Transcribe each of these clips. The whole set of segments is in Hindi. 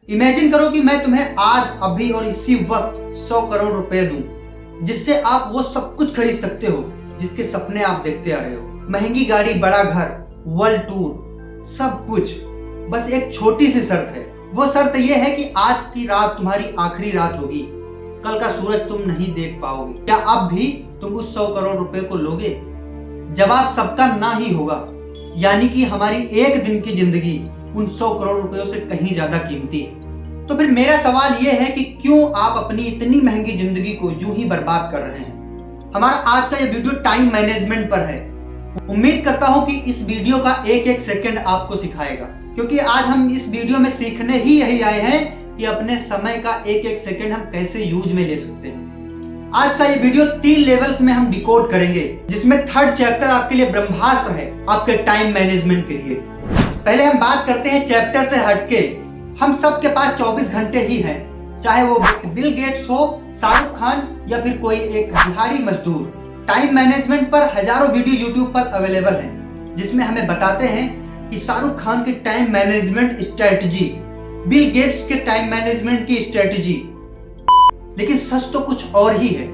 इमेजिन करो कि मैं तुम्हें आज अभी और इसी वक्त 100 करोड़ रुपए दूं, जिससे आप वो सब कुछ खरीद सकते हो जिसके सपने आप देखते आ रहे हो। महंगी गाड़ी, बड़ा घर, वर्ल्ड टूर, सब कुछ। बस एक छोटी सी शर्त है। वो शर्त ये है कि आज की रात तुम्हारी आखिरी रात होगी। कल का सूरज तुम नहीं देख पाओगे। क्या अब भी तुम उस 100 करोड़ रुपए को लोगे? जवाब सबका ना ही होगा। यानी कि हमारी एक दिन की जिंदगी उन 100 करोड़ रुपयों से कहीं ज्यादा कीमती है। तो फिर मेरा सवाल यह है कि क्यों आप अपनी इतनी महंगी जिंदगी को यूं ही बर्बाद कर रहे हैं? हमारा आज का यह वीडियो टाइम मैनेजमेंट पर है। उम्मीद करता हूं कि इस वीडियो का एक एक सेकंड आपको सिखाएगा, क्योंकि आज हम इस वीडियो में सीखने ही यही आए हैं कि अपने समय का एक एक सेकंड हम कैसे यूज में ले सकते हैं। आज का ये वीडियो 3 लेवल्स में हम डिकोड करेंगे, जिसमें 3rd चैप्टर आपके लिए ब्रह्मास्त्र है आपके टाइम मैनेजमेंट के लिए। पहले हम बात करते हैं चैप्टर से हटके। हम सब के पास 24 घंटे ही हैं, चाहे वो बिल गेट्स हो, शाहरुख खान या फिर कोई एक दिहाड़ी मजदूर। टाइम मैनेजमेंट पर हजारों वीडियो यूट्यूब पर अवेलेबल हैं, जिसमें हमें बताते हैं कि शाहरुख खान की time management strategy, Bill Gates के टाइम मैनेजमेंट की स्ट्रेटजी। लेकिन सच तो कुछ और ही है।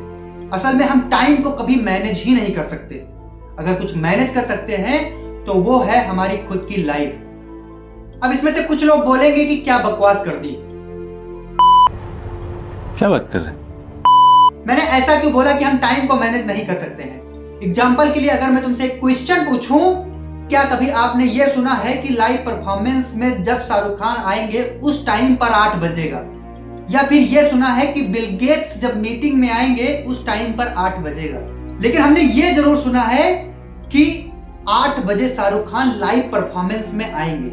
असल में हम टाइम को कभी मैनेज ही नहीं कर सकते। अगर कुछ मैनेज कर सकते हैं तो वो है हमारी खुद की लाइफ। अब इसमें से कुछ लोग बोलेंगे कि क्या बकवास कर दी, क्या बात कर रहे हैं? मैंने ऐसा क्यों बोला कि हम टाइम को मैनेज नहीं कर सकते हैं? एग्जाम्पल के लिए अगर मैं तुमसे एक क्वेश्चन पूछूं, क्या कभी आपने ये सुना है कि लाइव परफॉर्मेंस में जब शाहरुख खान आएंगे उस टाइम पर 8 बजेगा? या फिर ये सुना है कि बिल गेट्स जब मीटिंग में आएंगे उस टाइम पर 8 बजेगा? लेकिन हमने ये जरूर सुना है कि 8 बजे शाहरुख खान लाइव परफॉर्मेंस में आएंगे,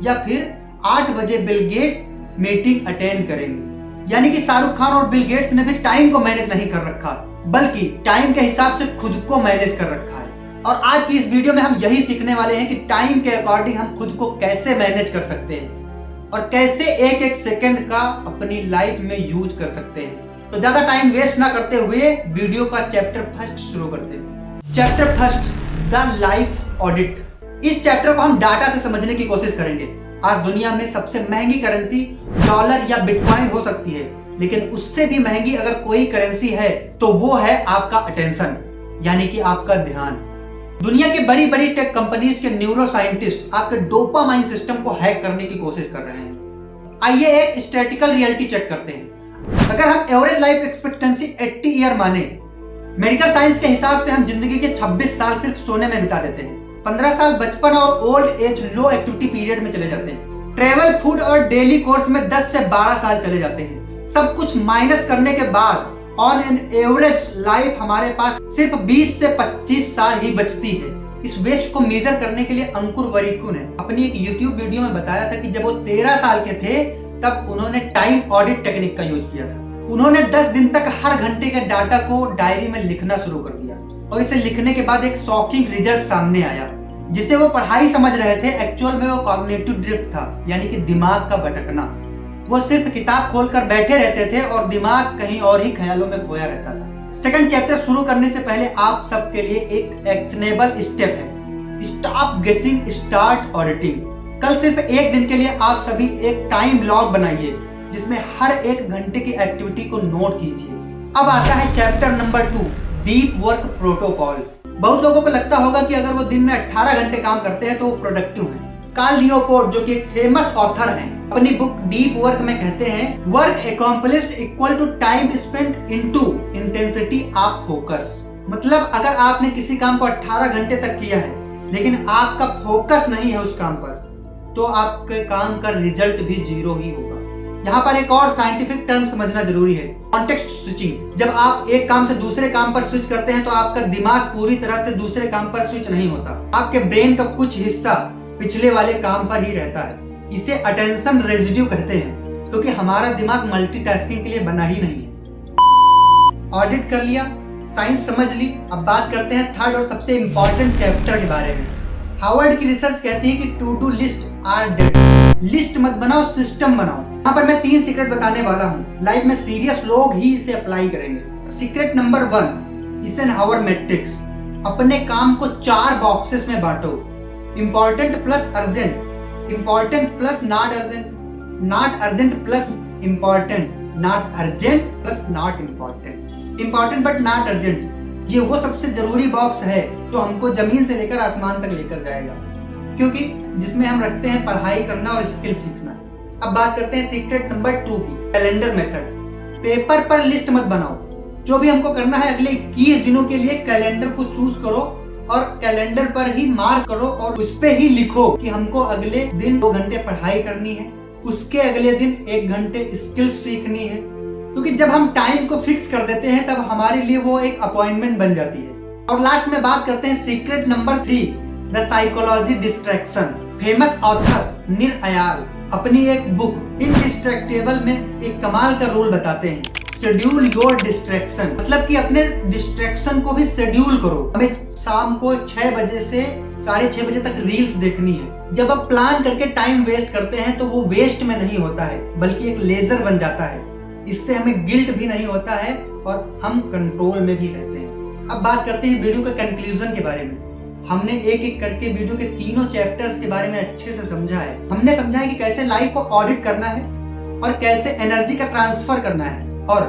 या फिर 8 बजे बिल गेट मीटिंग अटेंड करेंगे। यानी कि शाहरुख खान और बिल गेट्स ने भी टाइम को मैनेज नहीं कर रखा, बल्कि टाइम के हिसाब से खुद को मैनेज कर रखा है। और आज की इस वीडियो में हम यही सीखने वाले हैं कि टाइम के अकॉर्डिंग हम खुद को कैसे मैनेज कर सकते हैं और कैसे एक एक सेकंड का अपनी लाइफ में यूज कर सकते हैं। तो ज्यादा टाइम वेस्ट ना करते हुए वीडियो का चैप्टर 1 शुरू करते हैं। Chapter 1, the life audit. इस चैप्टर को हम डाटा से समझने की कोशिश करेंगे। आज दुनिया में सबसे महंगी करेंसी डॉलर या बिटकॉइन हो सकती है, लेकिन उससे भी महंगी अगर कोई करेंसी है तो वो है आपका अटेंशन, यानी कि आपका ध्यान। दुनिया की बड़ी बड़ी टेक कंपनीज के न्यूरो साइंटिस्ट आपके डोपामाइन सिस्टम को हैक करने की कोशिश कर रहे हैं। आइए एक स्टैटिकल रियलिटी चेक करते हैं। अगर हम एवरेज लाइफ एक्सपेक्टेंसी 80 ईयर माने, मेडिकल साइंस के हिसाब से हम जिंदगी के 26 साल सिर्फ सोने में बिता देते हैं। 15 साल बचपन और old age low activity period में चले जाते हैं। ट्रेवल, फूड और डेली कोर्स में 10 से 12 साल चले जाते हैं। सब कुछ माइनस करने के बाद ऑन एन एवरेज लाइफ हमारे पास सिर्फ 20 से 25 साल ही बचती है। इस वेस्ट को मेजर करने के लिए अंकुर वरीकू ने अपनी एक YouTube वीडियो में बताया था कि जब वो 13 साल के थे तब उन्होंने टाइम ऑडिट टेक्निक का यूज किया था। उन्होंने 10 दिन तक हर घंटे के डाटा को डायरी में लिखना शुरू कर दिया, और इसे लिखने के बाद एक शॉकिंग रिजल्ट सामने आया। जिसे वो पढ़ाई समझ रहे थे, एक्चुअल में वो कॉग्निटिव ड्रिफ्ट था, यानी कि दिमाग का भटकना। वो सिर्फ किताब खोलकर बैठे रहते थे और दिमाग कहीं और ही ख्यालों में खोया रहता था। सेकंड चैप्टर शुरू करने से पहले आप सबके लिए एक एक्शनेबल स्टेप है। स्टॉप गेसिंग, स्टार्ट ऑडिटिंग। कल सिर्फ एक दिन के लिए आप सभी एक टाइम ब्लॉग बनाइए, जिसमें हर एक घंटे की एक्टिविटी को नोट कीजिए। अब आता है chapter number 2, deep work protocol. बहुत लोगों को लगता होगा कि अगर वो दिन में 18 घंटे काम करते हैं तो वो प्रोडक्टिव हैं। कार्ल न्यूपोर्ट, जो कि एक फेमस ऑथर हैं, अपनी बुक डीप वर्क में कहते हैं, work accomplished equal to time spent into intensity of focus. मतलब अगर आपने किसी काम को 18 घंटे तक किया है लेकिन आपका फोकस नहीं है उस काम पर, तो आपके काम का रिजल्ट भी 0 ही होगा। यहाँ पर एक और साइंटिफिक टर्म समझना जरूरी है, कॉन्टेक्स्ट स्विचिंग। जब आप एक काम से दूसरे काम पर स्विच करते हैं तो आपका दिमाग पूरी तरह से दूसरे काम पर स्विच नहीं होता। आपके ब्रेन का कुछ हिस्सा पिछले वाले काम पर ही रहता है। इसे अटेंशन रेजिड्यू कहते हैं, क्योंकि हमारा दिमाग मल्टीटास्किंग के लिए बना ही नहीं है। ऑडिट कर लिया, साइंस समझ ली। अब बात करते हैं 3rd और सबसे इंपॉर्टेंट चैप्टर के बारे में। हार्वर्ड की रिसर्च कहती है कि to do list are dead. List मत बनाओ, सिस्टम बनाओ। यहाँ पर मैं 3 सीक्रेट बताने वाला हूँ। लाइफ में सीरियस लोग ही इसे अप्लाई करेंगे। Secret number 1, Eisenhower matrix. अपने काम को 4 बॉक्सेस में बांटो। Important plus urgent, important plus not urgent, not urgent plus important, not urgent plus not important, important but not urgent. ये वो सबसे जरूरी बॉक्स है जो हमको जमीन से लेकर आसमान तक लेकर जाएगा, क्योंकि जिसमें हम रखते हैं पढ़ाई करना और स्किल सीखना। अब बात करते हैं सीक्रेट नंबर 2 की, कैलेंडर मेथड। पेपर पर लिस्ट मत बनाओ, जो भी हमको करना है अगले 21 दिनों के लिए कैलेंडर को चूज करो और कैलेंडर पर ही मार्क करो और उस पे ही लिखो कि हमको अगले दिन 2 घंटे पढ़ाई करनी है, उसके अगले दिन 1 घंटे स्किल्स सीखनी है। क्योंकि जब हम टाइम को फिक्स कर देते हैं तब हमारे लिए वो एक अपॉइंटमेंट बन जाती है। और लास्ट में बात करते हैं secret number 3, the psychology distraction. Famous author नीर अयाल अपनी एक बुक इनडिस्ट्रैक्टेबल में एक कमाल का रूल बताते हैं, शेड्यूल योर डिस्ट्रैक्शन। मतलब कि अपने डिस्ट्रैक्शन को भी शेड्यूल करो। हमें शाम को 6 बजे से 6:30 बजे तक रील्स देखनी है। जब आप प्लान करके टाइम वेस्ट करते हैं तो वो वेस्ट में नहीं होता है बल्कि एक लेजर बन जाता है। इससे हमें गिल्ट भी नहीं होता है और हम कंट्रोल में भी रहते हैं। अब बात करते हैं वीडियो के कंक्लूजन के बारे में। हमने एक एक करके वीडियो के तीनों चैप्टर्स के बारे में अच्छे से समझा है। हमने समझा है कि कैसे लाइफ को ऑडिट करना है और कैसे एनर्जी का ट्रांसफर करना है और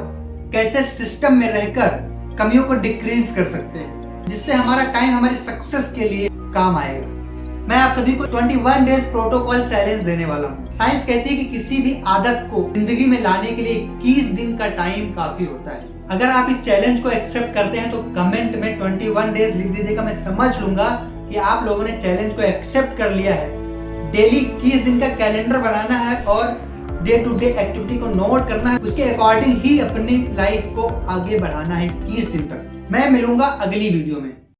कैसे सिस्टम में रहकर कमियों को डिक्रीज कर सकते हैं, जिससे हमारा टाइम हमारी सक्सेस के लिए काम आएगा। मैं आप सभी को 21 डेज प्रोटोकॉल चैलेंज देने वाला हूँ। साइंस कहती है कि किसी भी आदत को जिंदगी में लाने के लिए 21 दिन का टाइम काफी होता है। अगर आप इस चैलेंज को एक्सेप्ट करते हैं तो कमेंट में 21 डेज लिख दीजिएगा। मैं समझ लूंगा कि आप लोगों ने चैलेंज को एक्सेप्ट कर लिया है। डेली 21 दिन का कैलेंडर बनाना है और डे टू डे एक्टिविटी को नोट करना है, उसके अकॉर्डिंग ही अपनी लाइफ को आगे बढ़ाना है 21 दिन तक। मैं मिलूंगा अगली वीडियो में।